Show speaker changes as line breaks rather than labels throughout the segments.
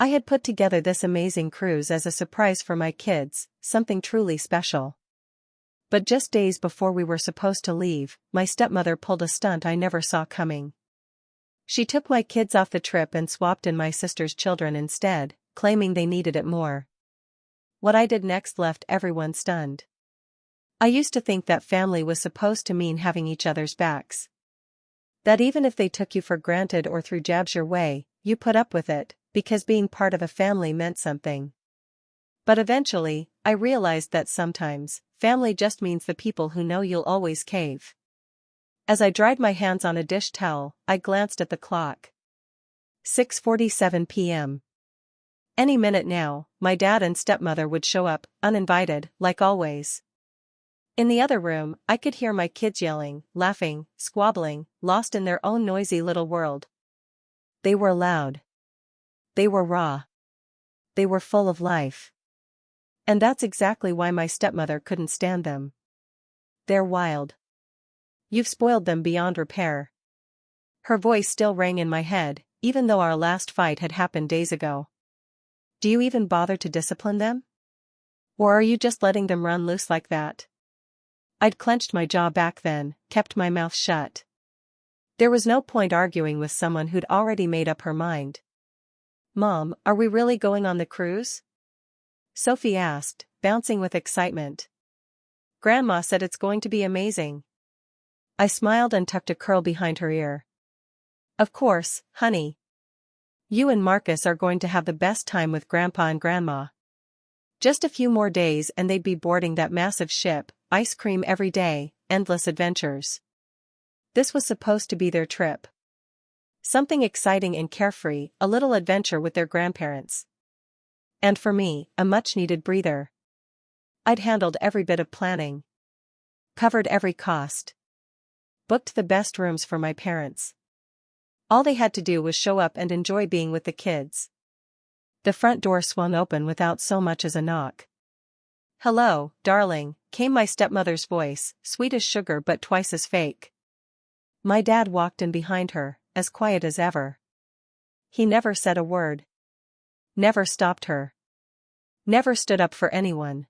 I had put together this amazing cruise as a surprise for my kids, something truly special. But just days before we were supposed to leave, my stepmother pulled a stunt I never saw coming. She took my kids off the trip and swapped in my sister's children instead, claiming they needed it more. What I did next left everyone stunned. I used to think that family was supposed to mean having each other's backs. That even if they took you for granted or threw jabs your way, you put up with it, because being part of a family meant something. But eventually, I realized that sometimes, family just means the people who know you'll always cave. As I dried my hands on a dish towel, I glanced at the clock. 6:47 p.m. Any minute now, my dad and stepmother would show up, uninvited, like always. In the other room, I could hear my kids yelling, laughing, squabbling, lost in their own noisy little world. They were loud. They were raw. They were full of life. And that's exactly why my stepmother couldn't stand them. They're wild. You've spoiled them beyond repair. Her voice still rang in my head, even though our last fight had happened days ago. Do you even bother to discipline them? Or are you just letting them run loose like that? I'd clenched my jaw back then, kept my mouth shut. There was no point arguing with someone who'd already made up her mind. "Mom, are we really going on the cruise?" Sophie asked, bouncing with excitement. "Grandma said it's going to be amazing." I smiled and tucked a curl behind her ear. "Of course, honey. You and Marcus are going to have the best time with Grandpa and Grandma. Just a few more days and they'd be boarding that massive ship, ice cream every day, endless adventures." This was supposed to be their trip. Something exciting and carefree, a little adventure with their grandparents. And for me, a much-needed breather. I'd handled every bit of planning. Covered every cost. Booked the best rooms for my parents. All they had to do was show up and enjoy being with the kids. The front door swung open without so much as a knock. "Hello, darling," came my stepmother's voice, sweet as sugar but twice as fake. My dad walked in behind her, as quiet as ever. He never said a word. Never stopped her. Never stood up for anyone.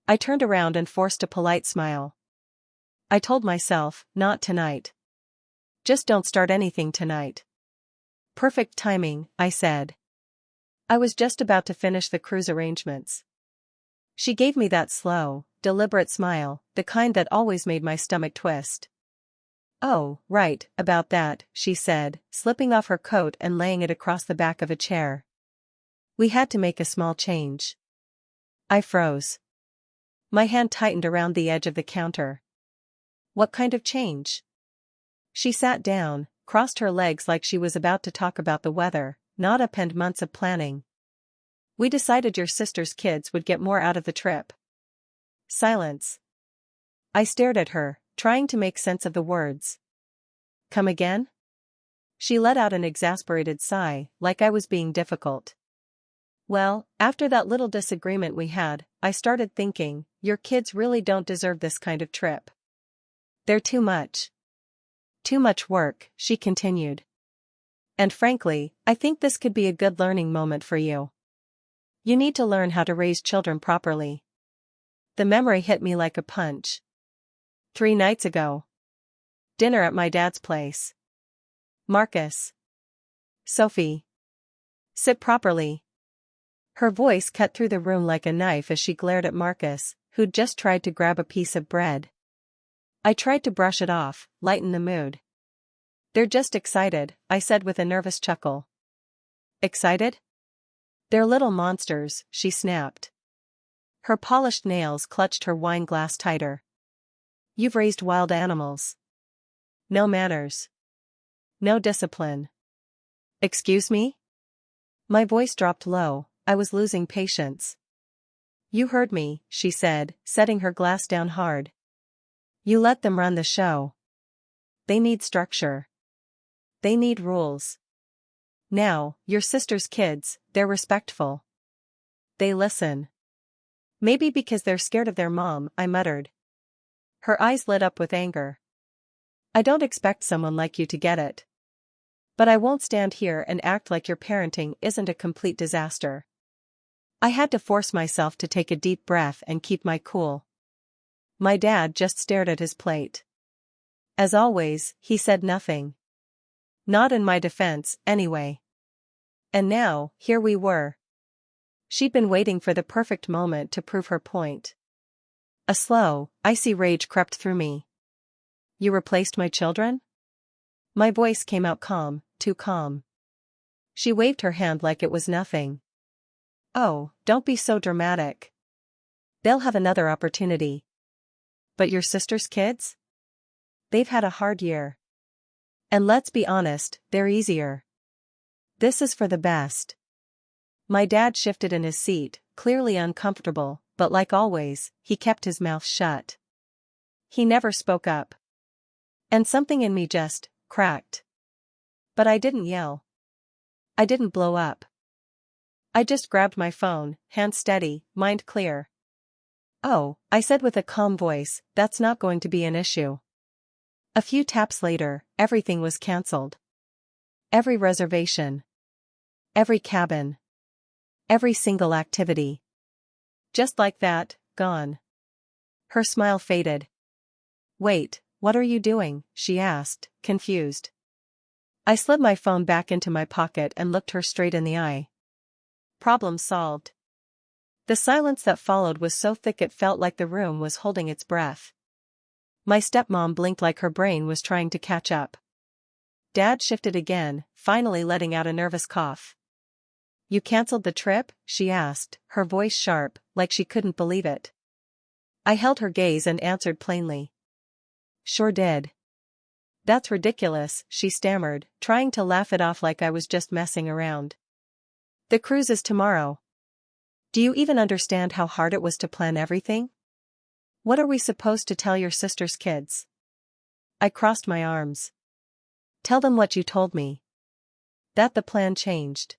I turned around and forced a polite smile. I told myself, not tonight. Just don't start anything tonight. "Perfect timing," I said. I was just about to finish the cruise arrangements. She gave me that slow, deliberate smile, the kind that always made my stomach twist. "Oh, right, about that," she said, slipping off her coat and laying it across the back of a chair. "We had to make a small change." I froze. My hand tightened around the edge of the counter. "What kind of change?" She sat down, crossed her legs like she was about to talk about the weather, not upend months of planning. "We decided your sister's kids would get more out of the trip." Silence. I stared at her, trying to make sense of the words. "Come again?" She let out an exasperated sigh, like I was being difficult. "Well, after that little disagreement we had, I started thinking, your kids really don't deserve this kind of trip. They're too much. Too much work," she continued. "And frankly, I think this could be a good learning moment for you. You need to learn how to raise children properly." The memory hit me like a punch. 3 nights ago. Dinner at my dad's place. Marcus. Sophie. "Sit properly." Her voice cut through the room like a knife as she glared at Marcus, who'd just tried to grab a piece of bread. I tried to brush it off, lighten the mood. "They're just excited," I said with a nervous chuckle. "Excited?" "They're little monsters," she snapped. Her polished nails clutched her wine glass tighter. "You've raised wild animals. No manners. No discipline." "Excuse me?" My voice dropped low, I was losing patience. "You heard me," she said, setting her glass down hard. "You let them run the show. They need structure. They need rules. Now, your sister's kids, they're respectful. They listen." "Maybe because they're scared of their mom," I muttered. Her eyes lit up with anger. "I don't expect someone like you to get it. But I won't stand here and act like your parenting isn't a complete disaster. I had to force myself to take a deep breath and keep my cool. My dad just stared at his plate. As always, he said nothing. Not in my defense, anyway. And now, here we were. She'd been waiting for the perfect moment to prove her point. A slow, icy rage crept through me. You replaced my children? My voice came out calm, too calm. She waved her hand like it was nothing. Oh, don't be so dramatic. They'll have another opportunity. But your sister's kids? They've had a hard year. And let's be honest, they're easier. This is for the best. My dad shifted in his seat, clearly uncomfortable, but like always, he kept his mouth shut. He never spoke up. And something in me just cracked. But I didn't yell. I didn't blow up. I just grabbed my phone, hand steady, mind clear. Oh, I said with a calm voice, that's not going to be an issue. A few taps later, everything was cancelled. Every reservation. Every cabin. Every single activity. Just like that, gone. Her smile faded. Wait, what are you doing? She asked, confused. I slid my phone back into my pocket and looked her straight in the eye. Problem solved. The silence that followed was so thick it felt like the room was holding its breath. My stepmom blinked like her brain was trying to catch up. Dad shifted again, finally letting out a nervous cough. You canceled the trip? She asked, her voice sharp, like she couldn't believe it. I held her gaze and answered plainly. Sure did. That's ridiculous, she stammered, trying to laugh it off like I was just messing around. The cruise is tomorrow. Do you even understand how hard it was to plan everything? What are we supposed to tell your sister's kids? I crossed my arms. Tell them what you told me. That the plan changed.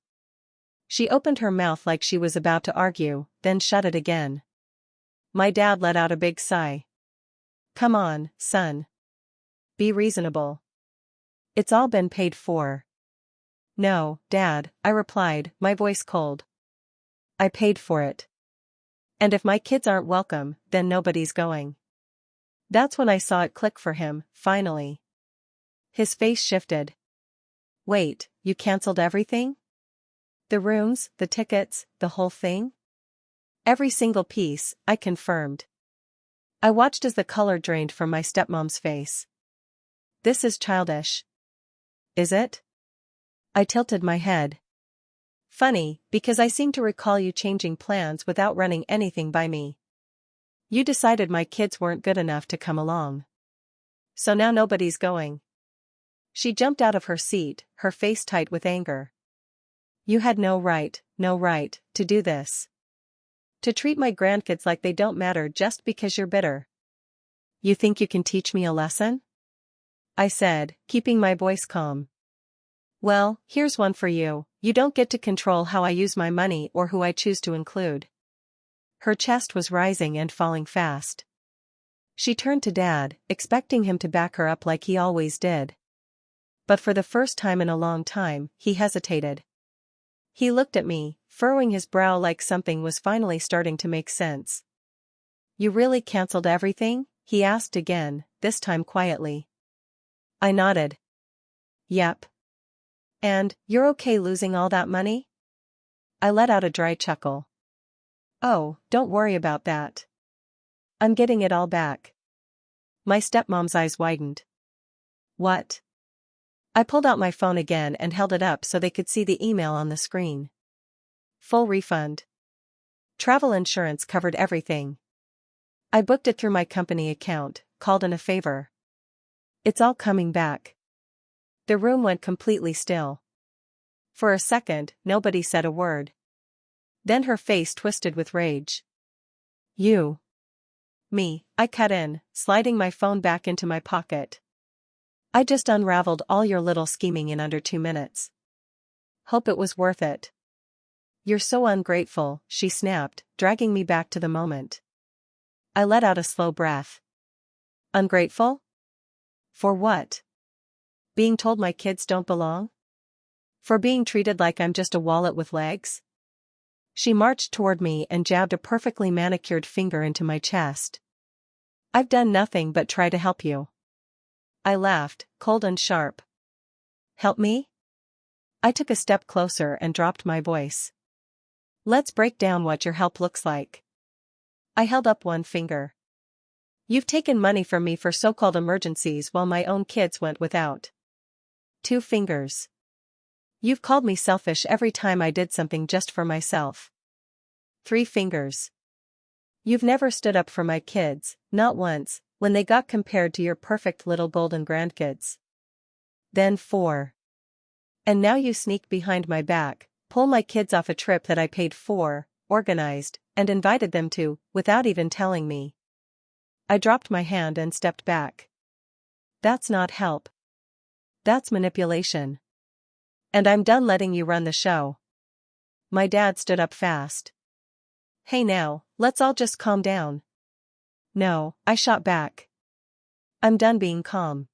She opened her mouth like she was about to argue, then shut it again. My dad let out a big sigh. Come on, son. Be reasonable. It's all been paid for. No, Dad, I replied, my voice cold. I paid for it. And if my kids aren't welcome, then nobody's going. That's when I saw it click for him, finally. His face shifted. Wait, you canceled everything? The rooms, the tickets, the whole thing? Every single piece, I confirmed. I watched as the color drained from my stepmom's face. This is childish. Is it? I tilted my head. Funny, because I seem to recall you changing plans without running anything by me. You decided my kids weren't good enough to come along. So now nobody's going. She jumped out of her seat, her face tight with anger. You had no right to do this. To treat my grandkids like they don't matter just because you're bitter. You think you can teach me a lesson? I said, keeping my voice calm. Well, here's one for you. You don't get to control how I use my money or who I choose to include. Her chest was rising and falling fast. She turned to Dad, expecting him to back her up like he always did. But for the first time in a long time, he hesitated. He looked at me, furrowing his brow like something was finally starting to make sense. You really canceled everything? He asked again, this time quietly. I nodded. Yep. And, you're okay losing all that money? I let out a dry chuckle. Oh, don't worry about that. I'm getting it all back. My stepmom's eyes widened. What? I pulled out my phone again and held it up so they could see the email on the screen. Full refund. Travel insurance covered everything. I booked it through my company account, called in a favor. It's all coming back. The room went completely still. For a second, nobody said a word. Then her face twisted with rage. You. Me, I cut in, sliding my phone back into my pocket. I just unraveled all your little scheming in under 2 minutes. Hope it was worth it. You're so ungrateful, she snapped, dragging me back to the moment. I let out a slow breath. Ungrateful? For what? Being told my kids don't belong? For being treated like I'm just a wallet with legs? She marched toward me and jabbed a perfectly manicured finger into my chest. I've done nothing but try to help you. I laughed, cold and sharp. Help me? I took a step closer and dropped my voice. Let's break down what your help looks like. I held up one finger. You've taken money from me for so-called emergencies while my own kids went without. 2 fingers. You've called me selfish every time I did something just for myself. 3 fingers. You've never stood up for my kids, not once, when they got compared to your perfect little golden grandkids. Then 4. And now you sneak behind my back, pull my kids off a trip that I paid for, organized, and invited them to, without even telling me. I dropped my hand and stepped back. That's not help. That's manipulation. And I'm done letting you run the show. My dad stood up fast. Hey now, let's all just calm down. No, I shot back. I'm done being calm.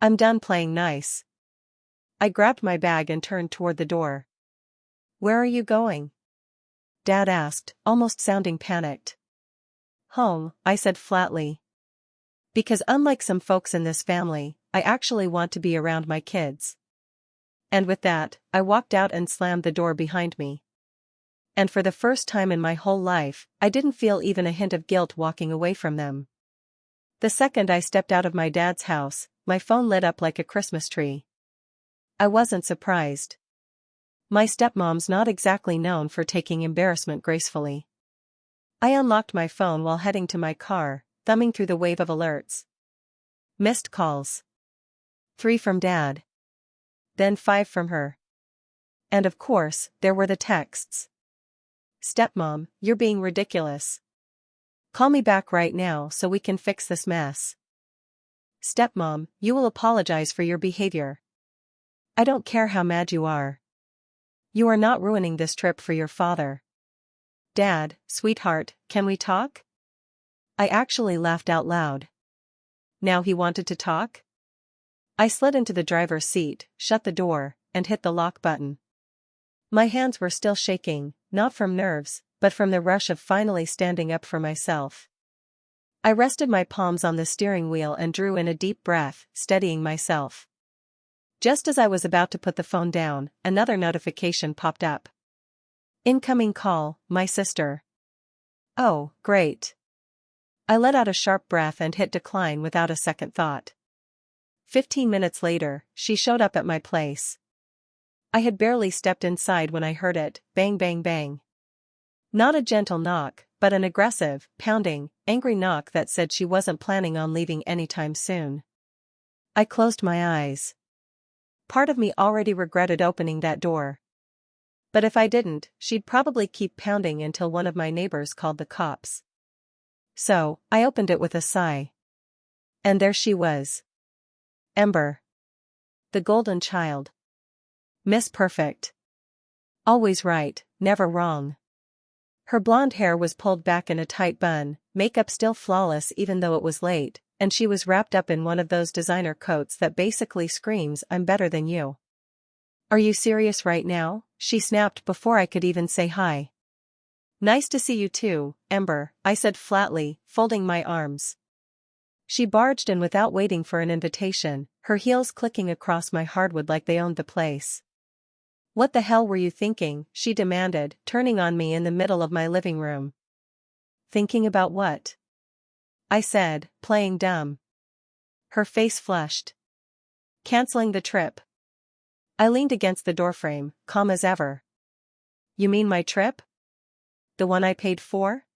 I'm done playing nice. I grabbed my bag and turned toward the door. Where are you going? Dad asked, almost sounding panicked. Home, I said flatly. Because unlike some folks in this family, I actually want to be around my kids. And with that, I walked out and slammed the door behind me. And for the first time in my whole life, I didn't feel even a hint of guilt walking away from them. The second I stepped out of my dad's house, my phone lit up like a Christmas tree. I wasn't surprised. My stepmom's not exactly known for taking embarrassment gracefully. I unlocked my phone while heading to my car, thumbing through the wave of alerts. Missed calls. 3 from Dad. Then 5 from her. And of course, there were the texts. Stepmom, you're being ridiculous. Call me back right now so we can fix this mess. Stepmom, you will apologize for your behavior. I don't care how mad you are. You are not ruining this trip for your father. Dad, sweetheart, can we talk? I actually laughed out loud. Now he wanted to talk? I slid into the driver's seat, shut the door, and hit the lock button. My hands were still shaking, not from nerves, but from the rush of finally standing up for myself. I rested my palms on the steering wheel and drew in a deep breath, steadying myself. Just as I was about to put the phone down, another notification popped up. Incoming call, my sister. Oh, great. I let out a sharp breath and hit decline without a second thought. 15 minutes later, she showed up at my place. I had barely stepped inside when I heard it, bang bang bang. Not a gentle knock, but an aggressive, pounding, angry knock that said she wasn't planning on leaving anytime soon. I closed my eyes. Part of me already regretted opening that door. But if I didn't, she'd probably keep pounding until one of my neighbors called the cops. So, I opened it with a sigh. And there she was. Ember. The golden child. Miss Perfect. Always right, never wrong. Her blonde hair was pulled back in a tight bun, makeup still flawless even though it was late, and she was wrapped up in one of those designer coats that basically screams, "I'm better than you." Are you serious right now? She snapped before I could even say hi. Nice to see you too, Ember, I said flatly, folding my arms. She barged in without waiting for an invitation, her heels clicking across my hardwood like they owned the place. What the hell were you thinking? She demanded, turning on me in the middle of my living room. Thinking about what? I said, playing dumb. Her face flushed. Canceling the trip. I leaned against the doorframe, calm as ever. You mean my trip? The one I paid for?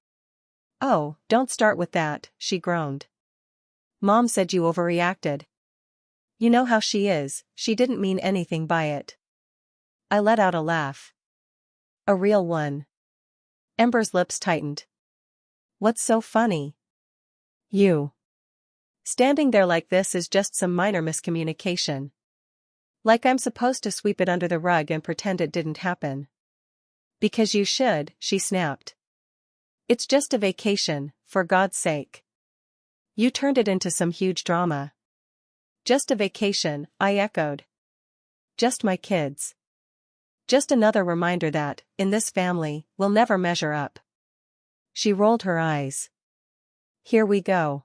Oh, don't start with that, she groaned. Mom said you overreacted. You know how she is, she didn't mean anything by it. I let out a laugh. A real one. Ember's lips tightened. What's so funny? You. Standing there like this is just some minor miscommunication. Like I'm supposed to sweep it under the rug and pretend it didn't happen. Because you should, she snapped. It's just a vacation, for God's sake. You turned it into some huge drama. Just a vacation, I echoed. Just my kids. Just another reminder that, in this family, we'll never measure up. She rolled her eyes. Here we go.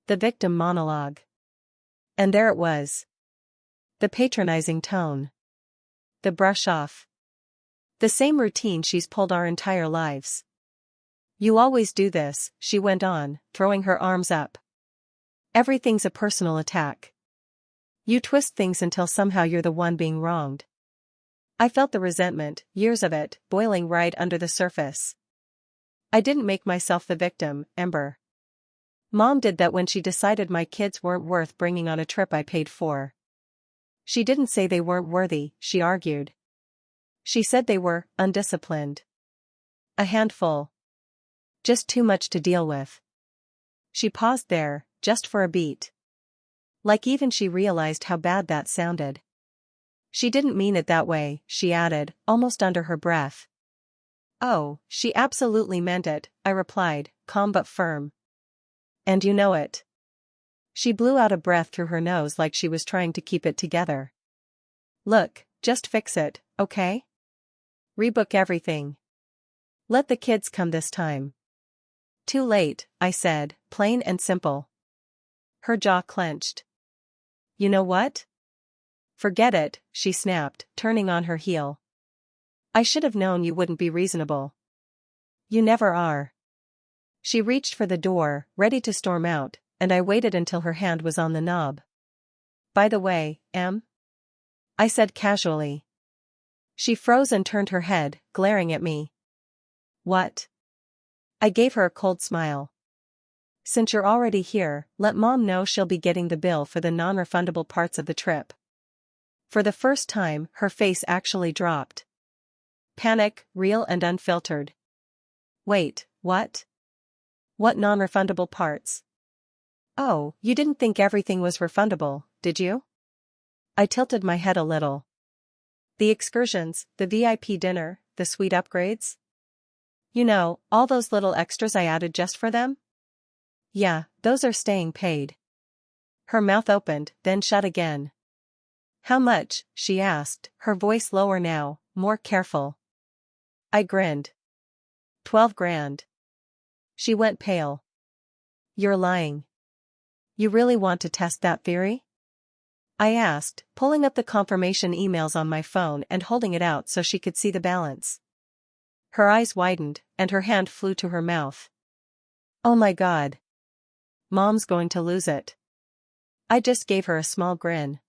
The victim monologue. And there it was. The patronizing tone. The brush off. The same routine she's pulled our entire lives. You always do this, she went on, throwing her arms up. Everything's a personal attack. You twist things until somehow you're the one being wronged. I felt the resentment, years of it, boiling right under the surface. I didn't make myself the victim, Ember. Mom did that when she decided my kids weren't worth bringing on a trip I paid for. She didn't say they weren't worthy, she argued. She said they were undisciplined. A handful. Just too much to deal with. She paused there, just for a beat. Like even she realized how bad that sounded. She didn't mean it that way, she added, almost under her breath. Oh, she absolutely meant it, I replied, calm but firm. And you know it. She blew out a breath through her nose like she was trying to keep it together. Look, just fix it, okay? Rebook everything. Let the kids come this time. Too late, I said, plain and simple. Her jaw clenched. You know what? Forget it, she snapped, turning on her heel. I should have known you wouldn't be reasonable. You never are. She reached for the door, ready to storm out, and I waited until her hand was on the knob. By the way, Em? I said casually. She froze and turned her head, glaring at me. What? I gave her a cold smile. Since you're already here, let Mom know she'll be getting the bill for the non-refundable parts of the trip. For the first time, her face actually dropped. Panic, real and unfiltered. Wait, what? What non-refundable parts? Oh, you didn't think everything was refundable, did you? I tilted my head a little. The excursions, the VIP dinner, the suite upgrades? You know, all those little extras I added just for them? Yeah, those are staying paid. Her mouth opened, then shut again. How much? She asked, her voice lower now, more careful. I grinned. 12 grand. She went pale. You're lying. You really want to test that theory? I asked, pulling up the confirmation emails on my phone and holding it out so she could see the balance. Her eyes widened, and her hand flew to her mouth. Oh my God. Mom's going to lose it. I just gave her a small grin.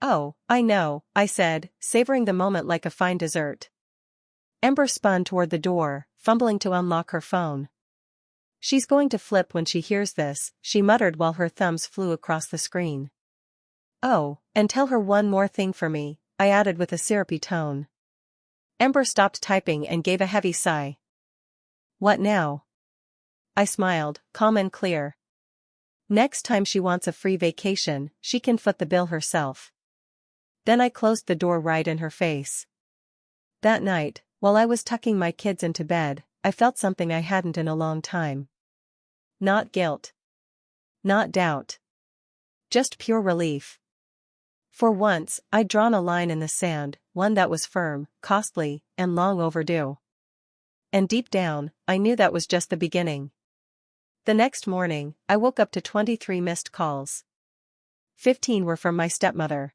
Oh, I know, I said, savoring the moment like a fine dessert. Ember spun toward the door, fumbling to unlock her phone. She's going to flip when she hears this, she muttered while her thumbs flew across the screen. Oh, and tell her one more thing for me, I added with a syrupy tone. Ember stopped typing and gave a heavy sigh. What now? I smiled, calm and clear. Next time she wants a free vacation, she can foot the bill herself. Then I closed the door right in her face. That night, while I was tucking my kids into bed, I felt something I hadn't in a long time. Not guilt. Not doubt. Just pure relief. For once, I'd drawn a line in the sand, one that was firm, costly, and long overdue. And deep down, I knew that was just the beginning. The next morning, I woke up to 23 missed calls. 15 were from my stepmother.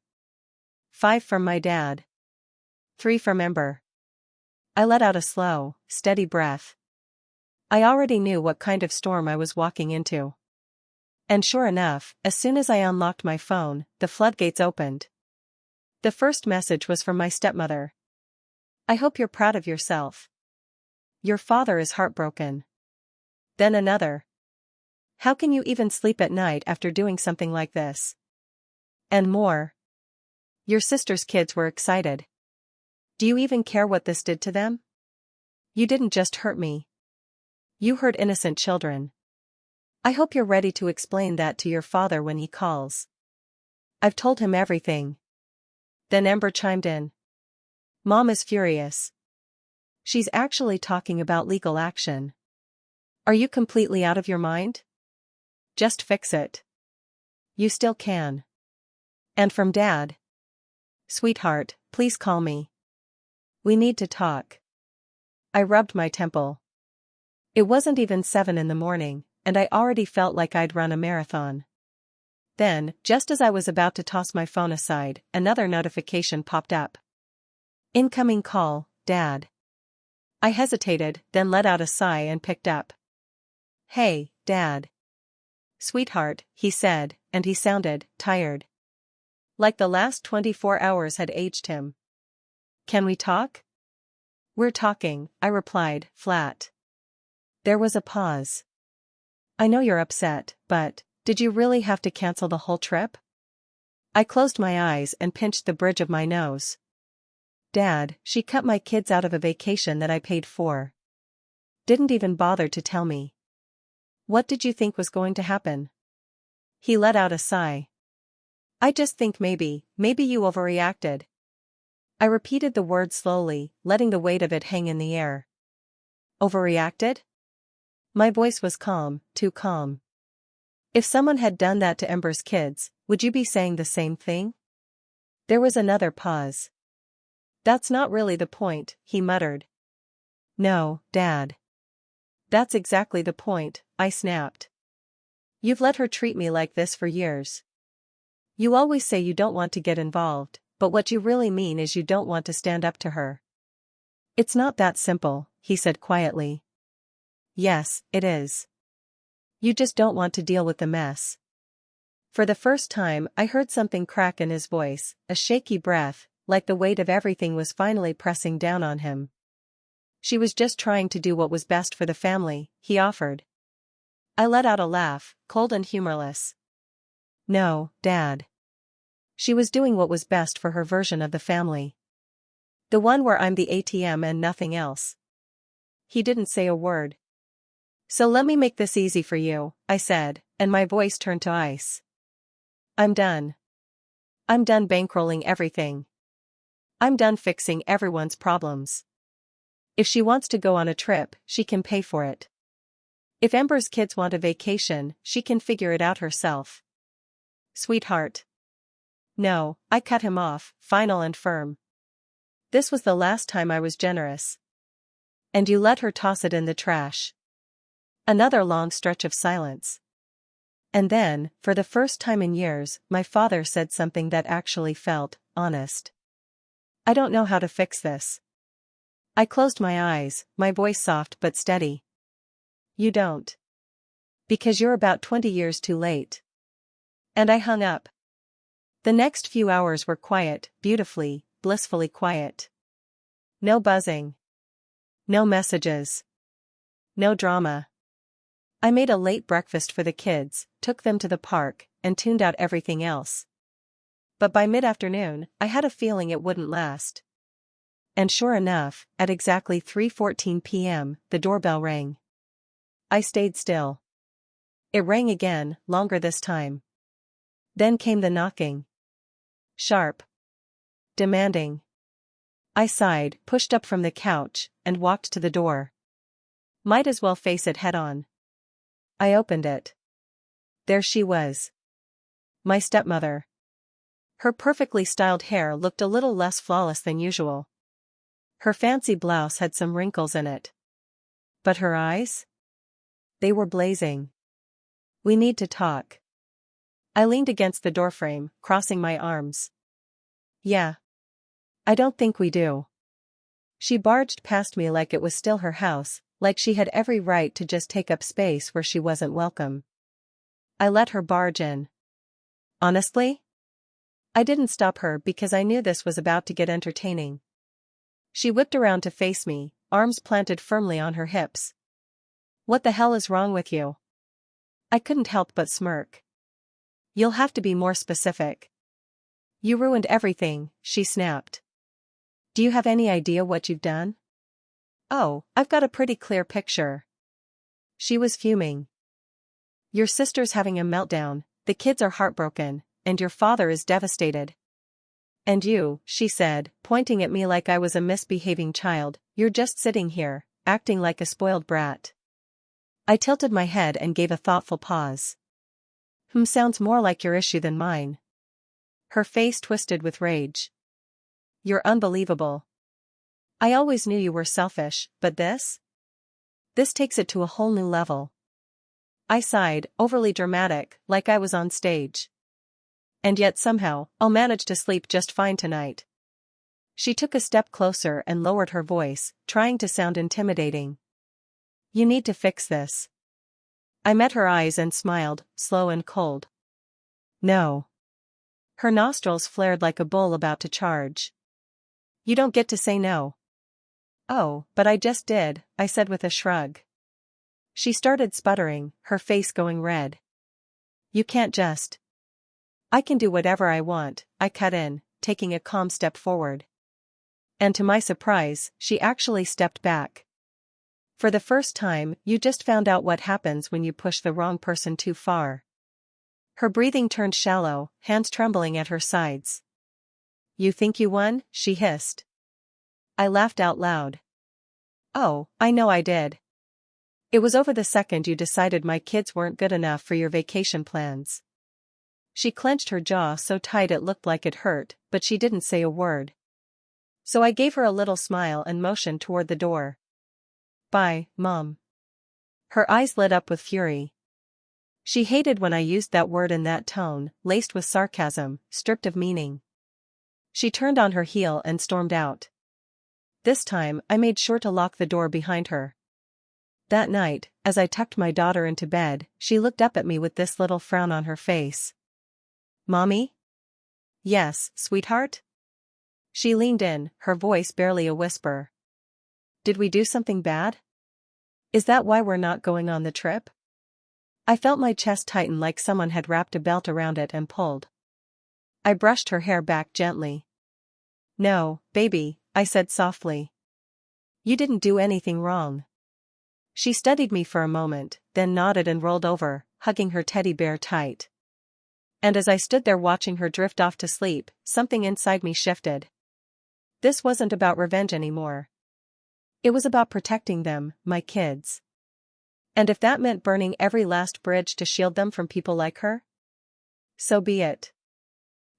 5 from my dad. 3 from Ember. I let out a slow, steady breath. I already knew what kind of storm I was walking into. And sure enough, as soon as I unlocked my phone, the floodgates opened. The first message was from my stepmother. I hope you're proud of yourself. Your father is heartbroken. Then another. How can you even sleep at night after doing something like this? And more. Your sister's kids were excited. Do you even care what this did to them? You didn't just hurt me. You hurt innocent children. I hope you're ready to explain that to your father when he calls. I've told him everything. Then Ember chimed in. Mom is furious. She's actually talking about legal action. Are you completely out of your mind? Just fix it. You still can. And from Dad. Sweetheart, please call me. We need to talk. I rubbed my temple. It wasn't even 7 in the morning, and I already felt like I'd run a marathon. Then, just as I was about to toss my phone aside, another notification popped up. Incoming call, Dad. I hesitated, then let out a sigh and picked up. Hey, Dad. Sweetheart, he said, and he sounded tired. Like the last 24 hours had aged him. Can we talk? We're talking, I replied, flat. There was a pause. I know you're upset, but did you really have to cancel the whole trip? I closed my eyes and pinched the bridge of my nose. Dad, she cut my kids out of a vacation that I paid for. Didn't even bother to tell me. What did you think was going to happen? He let out a sigh. I just think maybe you overreacted. I repeated the word slowly, letting the weight of it hang in the air. Overreacted? My voice was calm, too calm. If someone had done that to Ember's kids, would you be saying the same thing? There was another pause. That's not really the point, he muttered. No, Dad. That's exactly the point, I snapped. You've let her treat me like this for years. You always say you don't want to get involved, but what you really mean is you don't want to stand up to her. It's not that simple, he said quietly. Yes, it is. You just don't want to deal with the mess. For the first time, I heard something crack in his voice, a shaky breath, like the weight of everything was finally pressing down on him. She was just trying to do what was best for the family, he offered. I let out a laugh, cold and humorless. No, Dad. She was doing what was best for her version of the family. The one where I'm the ATM and nothing else. He didn't say a word. So let me make this easy for you, I said, and my voice turned to ice. I'm done. I'm done bankrolling everything. I'm done fixing everyone's problems. If she wants to go on a trip, she can pay for it. If Ember's kids want a vacation, she can figure it out herself. Sweetheart. No, I cut him off, final and firm. This was the last time I was generous. And you let her toss it in the trash. Another long stretch of silence. And then, for the first time in years, my father said something that actually felt honest. I don't know how to fix this. I closed my eyes, my voice soft but steady. You don't. Because you're about 20 years too late. And I hung up. The next few hours were quiet, beautifully, blissfully quiet. No buzzing. No messages. No drama. I made a late breakfast for the kids, took them to the park, and tuned out everything else. But by mid-afternoon, I had a feeling it wouldn't last. And sure enough, at exactly 3:14 p.m., the doorbell rang. I stayed still. It rang again, longer this time. Then came the knocking. Sharp. Demanding. I sighed, pushed up from the couch, and walked to the door. Might as well face it head-on. I opened it. There she was. My stepmother. Her perfectly styled hair looked a little less flawless than usual. Her fancy blouse had some wrinkles in it. But her eyes? They were blazing. We need to talk. I leaned against the doorframe, crossing my arms. Yeah. I don't think we do. She barged past me like it was still her house, like she had every right to just take up space where she wasn't welcome. I let her barge in. Honestly? I didn't stop her because I knew this was about to get entertaining. She whipped around to face me, arms planted firmly on her hips. What the hell is wrong with you? I couldn't help but smirk. You'll have to be more specific. You ruined everything, she snapped. Do you have any idea what you've done? Oh, I've got a pretty clear picture. She was fuming. Your sister's having a meltdown, the kids are heartbroken, and your father is devastated. And you, she said, pointing at me like I was a misbehaving child, you're just sitting here, acting like a spoiled brat. I tilted my head and gave a thoughtful pause. Sounds more like your issue than mine. Her face twisted with rage. You're unbelievable. I always knew you were selfish, but this? This takes it to a whole new level. I sighed, overly dramatic, like I was on stage. And yet somehow, I'll manage to sleep just fine tonight. She took a step closer and lowered her voice, trying to sound intimidating. You need to fix this. I met her eyes and smiled, slow and cold. No. Her nostrils flared like a bull about to charge. You don't get to say no. Oh, but I just did, I said with a shrug. She started sputtering, her face going red. You can't just. I can do whatever I want, I cut in, taking a calm step forward. And to my surprise, she actually stepped back. For the first time, you just found out what happens when you push the wrong person too far. Her breathing turned shallow, hands trembling at her sides. You think you won? She hissed. I laughed out loud. Oh, I know I did. It was over the second you decided my kids weren't good enough for your vacation plans. She clenched her jaw so tight it looked like it hurt, but she didn't say a word. So I gave her a little smile and motioned toward the door. Bye, Mom. Her eyes lit up with fury. She hated when I used that word in that tone, laced with sarcasm, stripped of meaning. She turned on her heel and stormed out. This time, I made sure to lock the door behind her. That night, as I tucked my daughter into bed, she looked up at me with this little frown on her face. Mommy? Yes, sweetheart? She leaned in, her voice barely a whisper. Did we do something bad? Is that why we're not going on the trip? I felt my chest tighten like someone had wrapped a belt around it and pulled. I brushed her hair back gently. No, baby, I said softly. You didn't do anything wrong. She studied me for a moment, then nodded and rolled over, hugging her teddy bear tight. And as I stood there watching her drift off to sleep, something inside me shifted. This wasn't about revenge anymore. It was about protecting them, my kids. And if that meant burning every last bridge to shield them from people like her? So be it.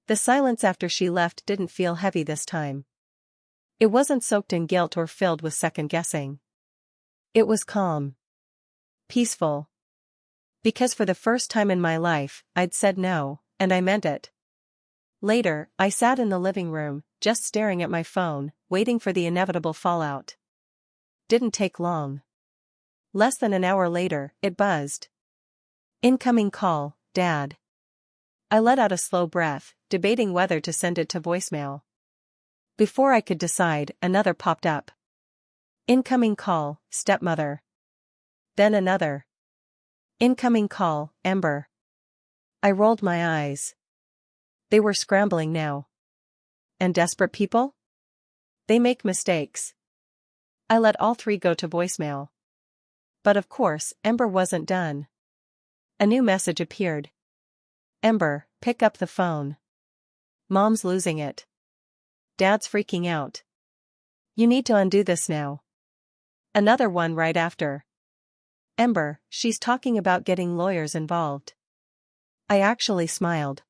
The silence after she left didn't feel heavy this time. It wasn't soaked in guilt or filled with second-guessing. It was calm. Peaceful. Because for the first time in my life, I'd said no, and I meant it. Later, I sat in the living room, just staring at my phone, waiting for the inevitable fallout. Didn't take long. Less than an hour later, it buzzed. Incoming call, Dad. I let out a slow breath, debating whether to send it to voicemail. Before I could decide, another popped up. Incoming call, Stepmother. Then another. Incoming call, Ember. I rolled my eyes. They were scrambling now. And desperate people? They make mistakes. I let all three go to voicemail. But of course, Ember wasn't done. A new message appeared. Ember, pick up the phone. Mom's losing it. Dad's freaking out. You need to undo this now. Another one right after. Ember, she's talking about getting lawyers involved. I actually smiled.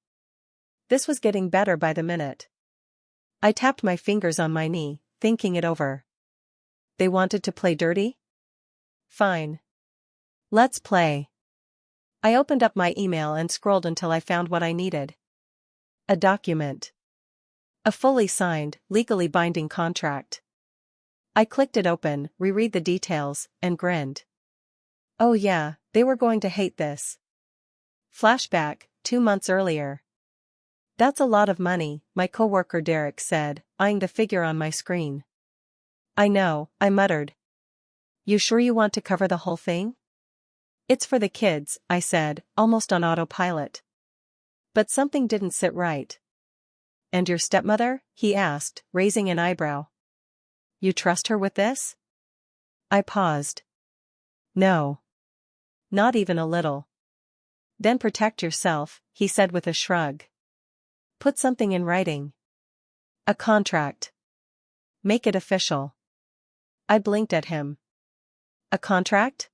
This was getting better by the minute. I tapped my fingers on my knee, thinking it over. They wanted to play dirty? Fine. Let's play. I opened up my email and scrolled until I found what I needed. A document. A fully signed, legally binding contract. I clicked it open, reread the details, and grinned. Oh yeah, they were going to hate this. Flashback, 2 months earlier. That's a lot of money, my coworker Derek said, eyeing the figure on my screen. I know, I muttered. You sure you want to cover the whole thing? It's for the kids, I said, almost on autopilot. But something didn't sit right. And your stepmother? He asked, raising an eyebrow. You trust her with this? I paused. No. Not even a little. Then protect yourself, he said with a shrug. Put something in writing. A contract. Make it official. I blinked at him. A contract?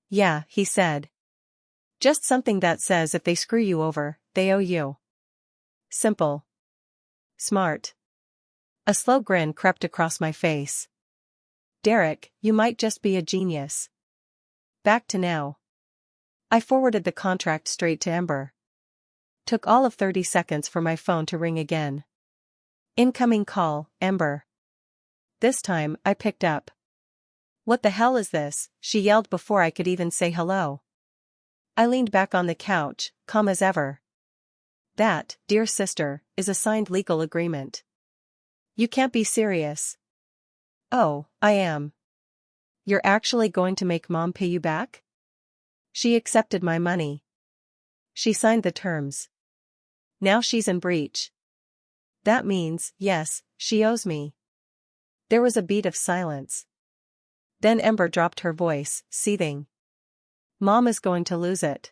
Yeah, he said. Just something that says if they screw you over, they owe you. Simple. Smart. A slow grin crept across my face. Derek, you might just be a genius. Back to now. I forwarded the contract straight to Ember. Took all of 30 seconds for my phone to ring again. Incoming call, Ember. This time, I picked up. What the hell is this? She yelled before I could even say hello. I leaned back on the couch, calm as ever. That, dear sister, is a signed legal agreement. You can't be serious. Oh, I am. You're actually going to make Mom pay you back? She accepted my money. She signed the terms. Now she's in breach. That means, yes, she owes me. There was a beat of silence. Then Ember dropped her voice, seething. Mom is going to lose it.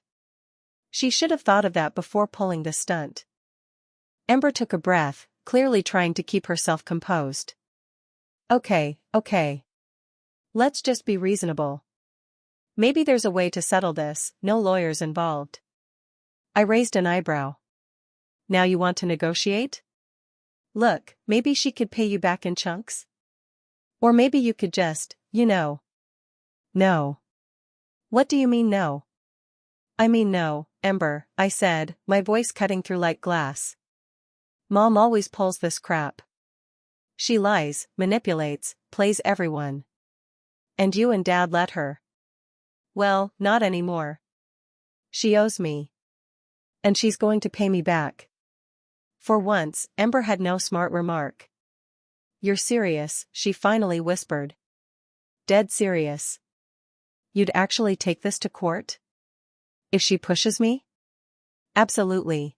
She should have thought of that before pulling the stunt. Ember took a breath, clearly trying to keep herself composed. Okay. Let's just be reasonable. Maybe there's a way to settle this, no lawyers involved. I raised an eyebrow. Now you want to negotiate? Look, maybe she could pay you back in chunks? Or maybe you could just, No. What do you mean no? I mean no, Ember, I said, my voice cutting through like glass. Mom always pulls this crap. She lies, manipulates, plays everyone. And you and Dad let her. Well, not anymore. She owes me. And she's going to pay me back. For once, Ember had no smart remark. You're serious, she finally whispered. Dead serious. You'd actually take this to court? If she pushes me? Absolutely.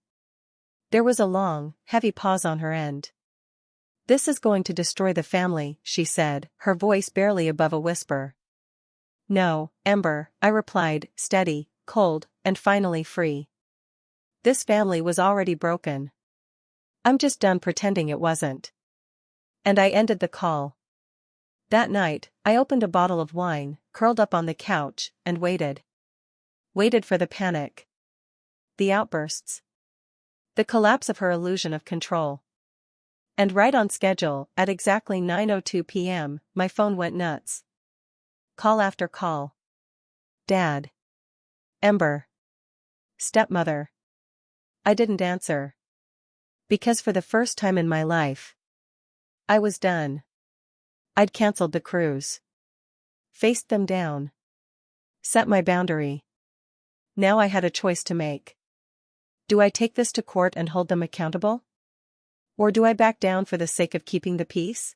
There was a long, heavy pause on her end. This is going to destroy the family, she said, her voice barely above a whisper. No, Ember, I replied, steady, cold, and finally free. This family was already broken. I'm just done pretending it wasn't. And I ended the call. That night, I opened a bottle of wine, curled up on the couch, and waited. Waited for the panic. The outbursts. The collapse of her illusion of control. And right on schedule, at exactly 9:02 p.m., my phone went nuts. Call after call. Dad. Ember. Stepmother. I didn't answer. Because for the first time in my life, I was done. I'd cancelled the cruise. Faced them down. Set my boundary. Now I had a choice to make. Do I take this to court and hold them accountable? Or do I back down for the sake of keeping the peace?